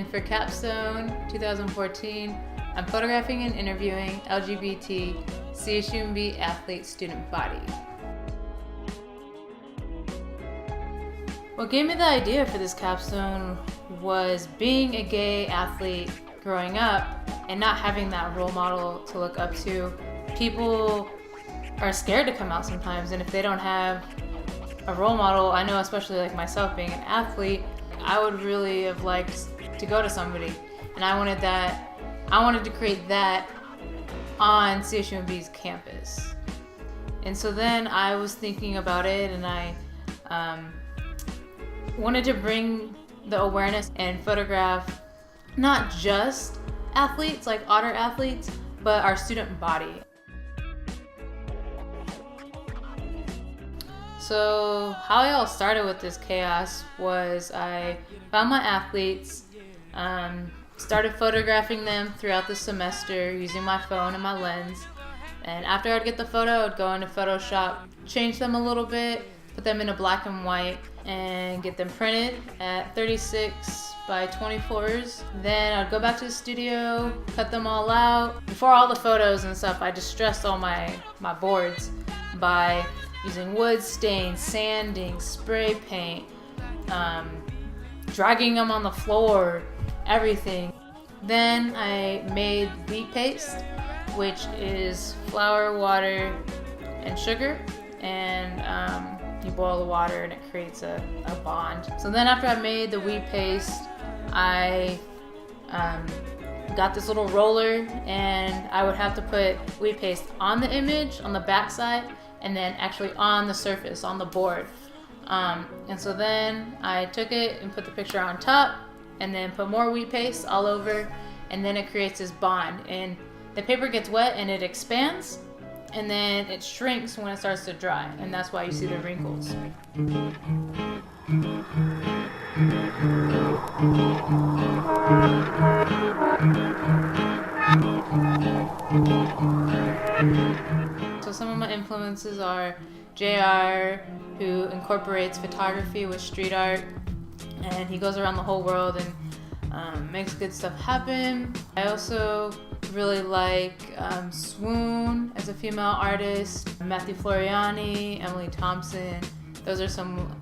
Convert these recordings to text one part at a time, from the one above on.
and for Capstone 2014, I'm photographing and interviewing LGBT CSUMB athlete student body. What gave me the idea for this capstone was being a gay athlete growing up and not having that role model to look up to. People are scared to come out sometimes, and if they don't have a role model, I know especially like myself being an athlete, I would really have liked to go to somebody, and I wanted to create that on CSUMB's campus. And so then I was thinking about it, and I wanted to bring the awareness and photograph not just athletes, like Otter athletes, but our student body. So how I all started with this chaos was I found my athletes, started photographing them throughout the semester using my phone and my lens. And after I'd get the photo, I'd go into Photoshop, change them a little bit, put them in a black and white, and get them printed at 36 by 24s. Then I'd go back to the studio, cut them all out. Before all the photos and stuff, I distressed all my boards by using wood stains, sanding, spray paint, dragging them on the floor, everything. Then I made wheat paste, which is flour, water, and sugar, and you boil the water and it creates a bond. So then after I made the wheat paste, I got this little roller, and I would have to put wheat paste on the image, on the back side, and then actually on the surface, on the board. And so then I took it and put the picture on top, and then put more wheat paste all over, and then it creates this bond. And the paper gets wet and it expands, and then it shrinks when it starts to dry, and that's why you see the wrinkles. So some of my influences are JR, who incorporates photography with street art, and he goes around the whole world and makes good stuff happen. I also really like Swoon as a female artist, Matthew Floriani, Emily Thompson. Those are some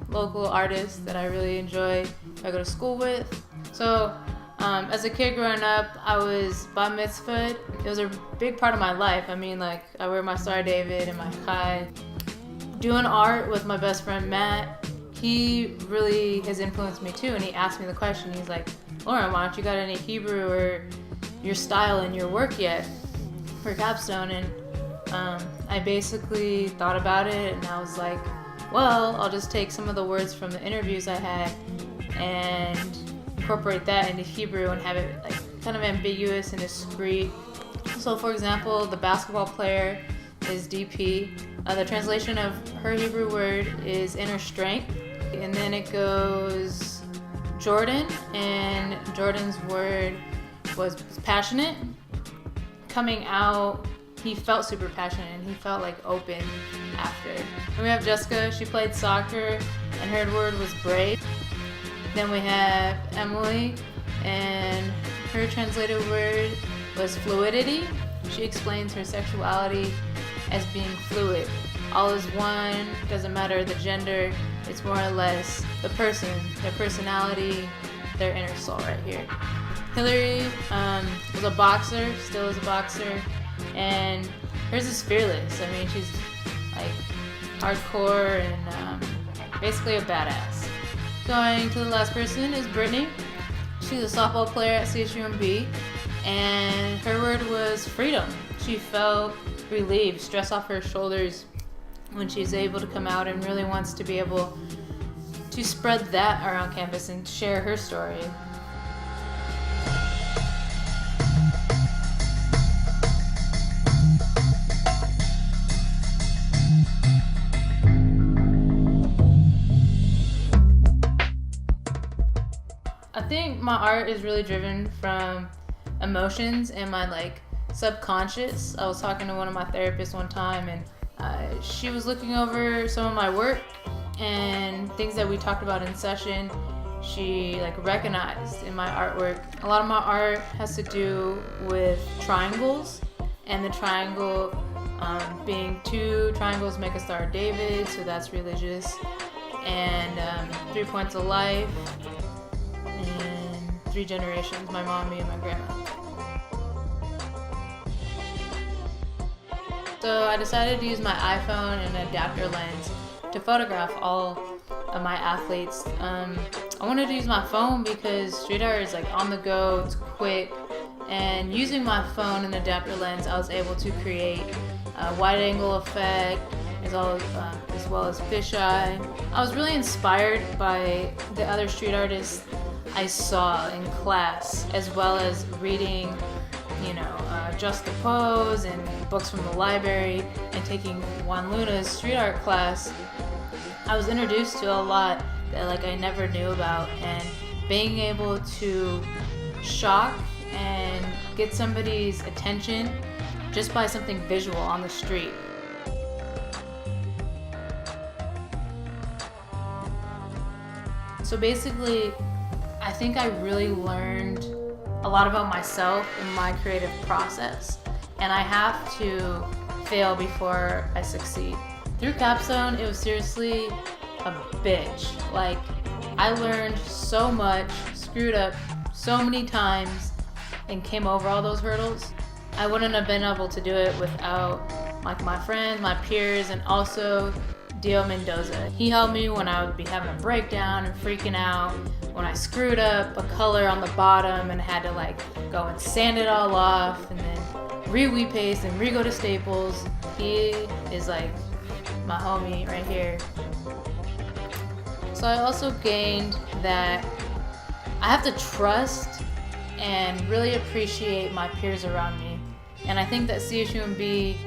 local artists that I really enjoy, I go to school with. So as a kid growing up, I was bar mitzvahed. It was a big part of my life. I mean, like, I wear my Star David and my chai. Doing art with my best friend Matt, he really has influenced me too, and he asked me the question, he's like, Lauren, why don't you got any Hebrew or your style in your work yet for Capstone? And I basically thought about it, and I was like, well, I'll just take some of the words from the interviews I had and incorporate that into Hebrew and have it like kind of ambiguous and discreet. So for example, the basketball player is DP. The translation of her Hebrew word is inner strength, and then it goes Jordan, and Jordan's word was passionate. Coming out, he felt super passionate, and he felt like open after. Then we have Jessica, she played soccer, and her word was brave. Then we have Emily, and her translated word was fluidity. She explains her sexuality as being fluid. All is one, doesn't matter the gender, it's more or less the person, their personality, their inner soul right here. Hillary was a boxer, still is a boxer, and hers is fearless. I mean, she's like hardcore and basically a badass. Going to the last person is Brittany. She's a softball player at CSUMB, and her word was freedom. She felt relieved, stress off her shoulders when she's able to come out, and really wants to be able to spread that around campus and share her story. I think my art is really driven from emotions and my like subconscious. I was talking to one of my therapists one time, and she was looking over some of my work and things that we talked about in session. she like recognized in my artwork. A lot of my art has to do with triangles, and the triangle being 2 triangles make a Star of David, so that's religious, and 3 points of life, and 3 generations, my mommy and my grandma. So I decided to use my iPhone and an adapter lens to photograph all of my athletes. I wanted to use my phone because street art is like on the go, it's quick, and using my phone and adapter lens, I was able to create a wide angle effect as well as fisheye. I was really inspired by the other street artists I saw in class, as well as reading Just the Pose and books from the library, and taking Juan Luna's street art class. I was introduced to a lot that like I never knew about, and being able to shock and get somebody's attention just by something visual on the street. So basically, I think I really learned a lot about myself and my creative process, and I have to fail before I succeed. Through Capstone, it was seriously a bitch. Like, I learned so much, screwed up so many times, and came over all those hurdles. I wouldn't have been able to do it without like my friends, my peers, and also Dio Mendoza. He helped me when I would be having a breakdown and freaking out, when I screwed up a color on the bottom and had to like go and sand it all off and then re-wheat paste and re-go to Staples. He is like my homie right here. So I also gained that I have to trust and really appreciate my peers around me. And I think that CSUMB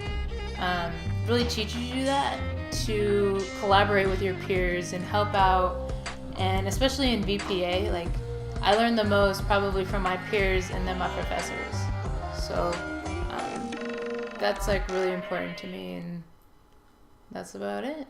really teaches you that, to collaborate with your peers and help out. And especially in VPA, like I learned the most probably from my peers and then my professors. So that's like really important to me, and that's about it.